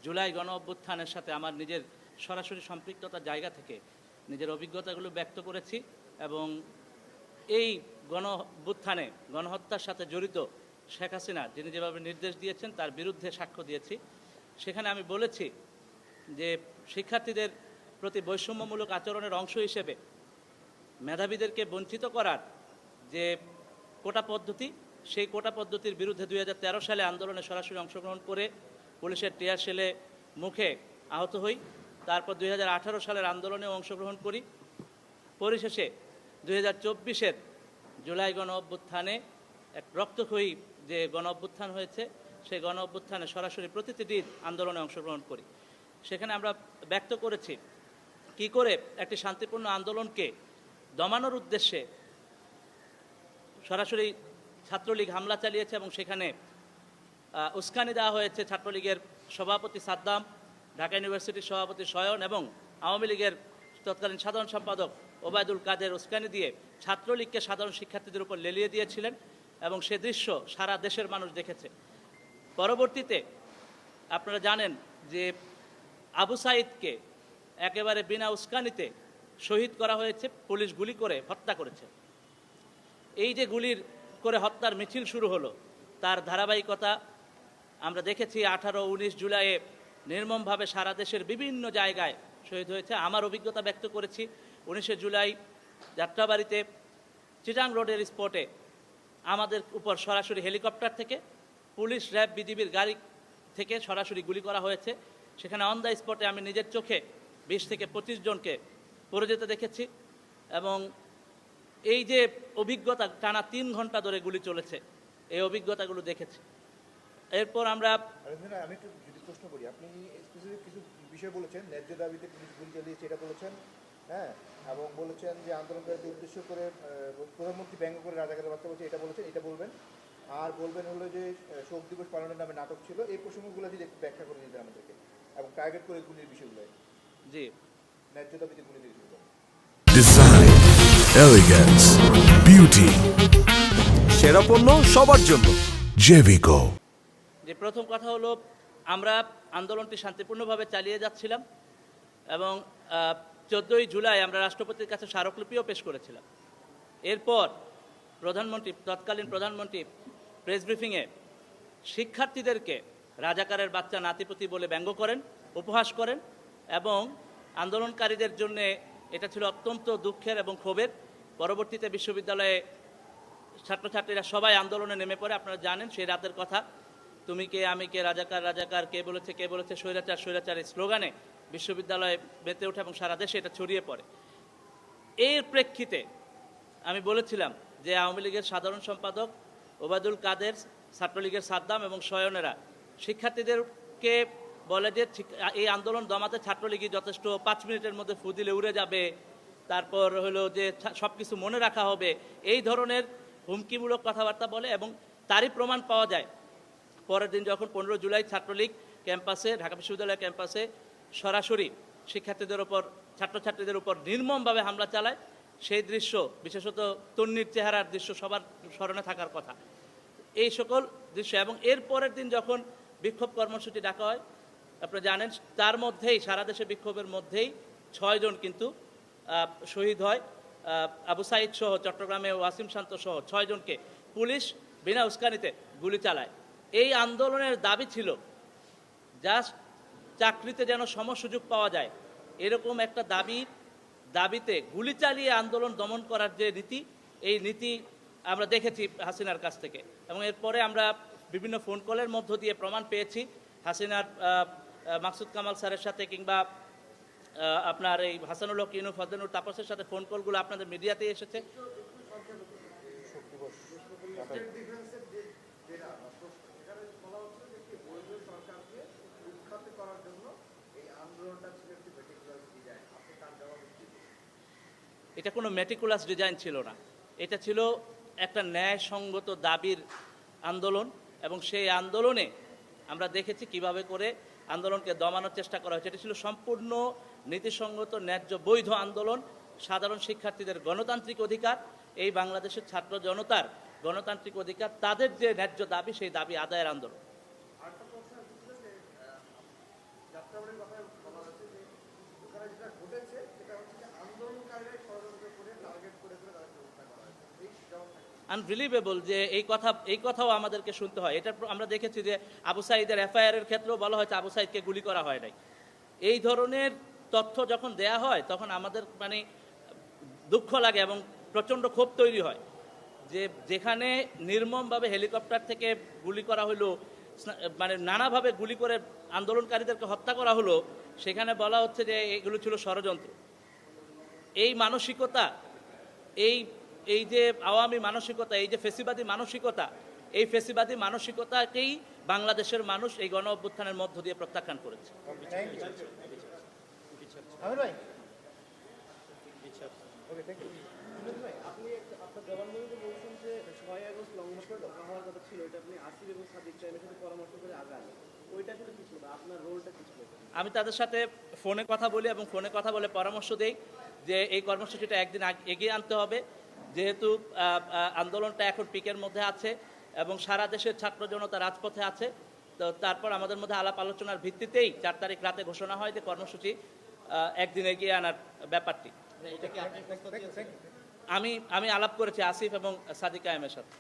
জুলাই গণ অভ্যুত্থানের সাথে আমার নিজের সরাসরি সম্পৃক্ততার জায়গা থেকে নিজের অভিজ্ঞতাগুলো ব্যক্ত করেছি এবং এই গণ অভ্যুত্থানে গণহত্যার সাথে জড়িত শেখ হাসিনা যিনি যেভাবে নির্দেশ দিয়েছেন তার বিরুদ্ধে সাক্ষ্য দিয়েছি। সেখানে আমি বলেছি যে শিক্ষার্থীদের প্রতি বৈষম্যমূলক আচরণের অংশ হিসেবে মেধাবীদেরকে বঞ্চিত করার যে কোটা পদ্ধতি, সেই কোটা পদ্ধতির বিরুদ্ধে 2013 সালে আন্দোলনে সরাসরি অংশগ্রহণ করে পুলিশের টিয়ার শেলে মুখে আহত হই। তারপর 2018 সালের আন্দোলনেও অংশগ্রহণ করি। পরিশেষে 2024-এর জুলাই গণ অভ্যুত্থানে এক রক্তক্ষয়ী যে গণ অভ্যুত্থান হয়েছে, সেই গণ অভ্যুত্থানে সরাসরি প্রতিটি দিন আন্দোলনে অংশগ্রহণ করি। সেখানে আমরা ব্যক্ত করেছি কি করে একটি শান্তিপূর্ণ আন্দোলনকে দমানোর উদ্দেশ্যে সরাসরি ছাত্রলীগ হামলা চালিয়েছে এবং সেখানে উস্কানি দেওয়া হয়েছে ছাত্রলীগের সভাপতি সাদ্দাম, ঢাকা ইউনিভার্সিটির সভাপতি শয়ন এবং আওয়ামী লীগের তৎকালীন সাধারণ সম্পাদক ওবায়দুল কাদের উস্কানি দিয়ে ছাত্রলীগকে সাধারণ শিক্ষার্থীদের উপর লেলিয়ে দিয়েছিলেন এবং সে দৃশ্য সারা দেশের মানুষ দেখেছে। পরবর্তীতে আপনারা জানেন যে আবু সাঈদকে একেবারে বিনা উস্কানিতে শহীদ করা হয়েছে, পুলিশ গুলি করে হত্যা করেছে। এই যে গুলির করে হত্যার মিছিল শুরু হলো, তার ধারাবাহিকতা আমরা দেখেছি। 18-19 জুলাইয়ে নির্মমভাবে সারা দেশের বিভিন্ন জায়গায় শহীদ হয়েছে। আমার অভিজ্ঞতা ব্যক্ত করেছি 19শে জুলাই যাত্রাবাড়িতে চিটাং রোডের স্পটে আমাদের উপর সরাসরি হেলিকপ্টার থেকে পুলিশ, র্যাব, বিজিবির গাড়ি থেকে সরাসরি গুলি করা হয়েছে। সেখানে অন দ্য স্পটে আমি নিজের চোখে 20 থেকে 25 জনকে পড়ে যেতে দেখেছি এবং এই যে অভিজ্ঞতা, টানা 3 ঘন্টা ধরে গুলি চলেছে, এই অভিজ্ঞতাগুলো দেখেছি। এরপর আমরা আমি একটু যদি প্রশ্ন করি, আপনি স্পেসিফিক কিছু বিষয় বলেছেন, ন্যায্য দাবিতে পুলিশ গুলি চালিয়েছে এটা বলেছেন, হ্যাঁ, এবং বলেছেন যে আন্দোলনকারীদের উদ্দেশ্য করে প্রধানমন্ত্রী ব্যঙ্গ করে রাজাকারের বার্তা বলছে, এটা বলেছেন, এটা বলবেন। আর বলবেন হলো যে শোক দিবস পালনের নামে নাটক ছিল। এই প্রসঙ্গগুলো যদি একটু ব্যাখ্যা করে দিতেন আমাদেরকে এবং টার্গেট করে গুলির বিষয়গুলো। জি, ন্যায্য দাবিতে গুলির বিষয়গুলো। ডিজাইন, এলিগেন্স, বিউটি, সেরা পণ্য সবার জন্য জেভিকো। যে প্রথম কথা হলো, আমরা আন্দোলনটি শান্তিপূর্ণভাবে চালিয়ে যাচ্ছিলাম এবং 14ই জুলাই আমরা রাষ্ট্রপতির কাছে স্মারকলিপিও পেশ করেছিলাম। এরপর তৎকালীন প্রধানমন্ত্রী প্রেস ব্রিফিংয়ে শিক্ষার্থীদেরকে রাজাকারের বাচ্চা নাতিপুতি বলে ব্যঙ্গ করেন, উপহাস করেন এবং আন্দোলনকারীদের জন্যে এটা ছিল অত্যন্ত দুঃখের এবং ক্ষোভের। পরবর্তীতে বিশ্ববিদ্যালয়ে ছাত্রছাত্রীরা সবাই আন্দোলনে নেমে পড়ে। আপনারা জানেন সেই রাতের কথা, তুমি কে, আমি কে, রাজাকার রাজাকার, কে বলেছে স্বৈরাচার স্বৈরাচার, এই স্লোগানে বিশ্ববিদ্যালয়ে মেতে ওঠে এবং সারা দেশে এটা ছড়িয়ে পড়ে। এর প্রেক্ষিতে আমি বলেছিলাম যে আওয়ামী লীগের সাধারণ সম্পাদক ওবায়দুল কাদের, ছাত্রলীগের সাদ্দাম এবং শয়নেরা শিক্ষার্থীদেরকে বলে যে এই আন্দোলন দমাতে ছাত্রলীগই যথেষ্ট, 5 মিনিটের মধ্যে ফু দিলে উড়ে যাবে, তারপর হলো যে সব কিছু মনে রাখা হবে, এই ধরনের হুমকিমূলক কথাবার্তা বলে এবং তারই প্রমাণ পাওয়া যায়। পরের দিন যখন 15 জুলাই ছাত্রলীগ ক্যাম্পাসে, ঢাকা বিশ্ববিদ্যালয় ক্যাম্পাসে সরাসরি শিক্ষার্থীদের ওপর, ছাত্রছাত্রীদের উপর নির্মমভাবে হামলা চালায়, সেই দৃশ্য, বিশেষত তন্নির চেহারার দৃশ্য সবার স্মরণে থাকার কথা। এই সকল দৃশ্য এবং এর পরের দিন যখন বিক্ষোভ কর্মসূচি ডাকা হয়, আপনারা জানেন তার মধ্যেই, সারা দেশে বিক্ষোভের মধ্যেই 6 জন কিন্তু শহীদ হয়। আবু সাঈদ সহ, চট্টগ্রামে ওয়াসিম শান্ত সহ 6 জনকে পুলিশ বিনা উস্কানিতে গুলি চালায়। এই আন্দোলনের দাবি ছিল জাস্ট চাকরিতে যেন সমসুযোগ পাওয়া যায়, এরকম একটা দাবিতে গুলি চালিয়ে আন্দোলন দমন করার যে নীতি, এই নীতি আমরা দেখেছি হাসিনার কাছ থেকে এবং এরপরে আমরা বিভিন্ন ফোন কলের মধ্য দিয়ে প্রমাণ পেয়েছি হাসিনার মাকসুদ কামাল স্যারের সাথে কিংবা আপনার এই হাসানুল হক ইনু, ফজলুর তাপসের সাথে ফোন কলগুলো আপনাদের মিডিয়াতে এসেছে। এটা কোনো মেটিকুলাস ডিজাইন ছিল না, এটা ছিল একটা ন্যায়সঙ্গত দাবির আন্দোলন এবং সেই আন্দোলনে আমরা দেখেছি কিভাবে করে আন্দোলনকে দমানোর চেষ্টা করা হয়েছে। এটা ছিল সম্পূর্ণ নীতিসঙ্গত, ন্যায্য, বৈধ আন্দোলন। সাধারণ শিক্ষার্থীদের গণতান্ত্রিক অধিকার, এই বাংলাদেশের ছাত্র জনতার গণতান্ত্রিক অধিকার, তাদের যে ন্যায্য দাবি, সেই দাবি আদায়ের আন্দোলন। আনবিলিভেবল যে এই কথাও আমাদেরকে শুনতে হয়। এটা আমরা দেখেছি যে আবু সাঈদের এফআইআর এর ক্ষেত্রেও বলা হয়েছে আবু সাঈদকে গুলি করা হয় নাই। এই ধরনের তথ্য যখন দেয়া হয় তখন আমাদের মানে দুঃখ লাগে এবং প্রচণ্ড ক্ষোভ তৈরি হয় যে যেখানে নির্মমভাবে হেলিকপ্টার থেকে গুলি করা হলো, মানে নানাভাবে গুলি করে আন্দোলনকারীদেরকে হত্যা করা হলো, সেখানে বলা হচ্ছে যে এগুলো ছিল ষড়যন্ত্র। এই মানসিকতা, এই যে আওয়ামী মানসিকতা, এই যে ফেসিবাদী মানসিকতা, এই ফেসিবাদী মানসিকতাকেই বাংলাদেশের মানুষ এই গণ অভ্যুত্থানের মধ্য দিয়ে প্রত্যাখ্যান করেছে। থ্যাংক ইউ আমির ভাই। ওকে, থ্যাংক ইউ। ভাই, আপনি আপনার জবানবন্দিতে বলছেন যে 6 আগস্ট লং মার্চ করে দখল হওয়ার কথা ছিল, এটা আপনি আসিফ এবং সাদিক চাইনের সাথে পরামর্শ করে আগান, ওইটা কিন্তু কি ছিল, আপনার রোলটা কি ছিল? আমি তাদের সাথে ফোনে কথা বলি এবং ফোনে কথা বলে পরামর্শ দেই যে এই কর্মসূচিটা একদিন এগিয়ে আনতে হবে, যেহেতু আন্দোলনটা এখন পিকের মধ্যে আছে এবং সারা দেশের ছাত্র জনতা রাজপথে আছে। তো তারপর আমাদের মধ্যে আলাপ আলোচনার ভিত্তিতেই 4 তারিখ রাতে ঘোষণা হয় যে কর্মসূচি একদিন এগিয়ে আনার ব্যাপারটি। Thank you. আমি আলাপ করেছি আসিফ এবং সাদিক কায়েমের সাথে।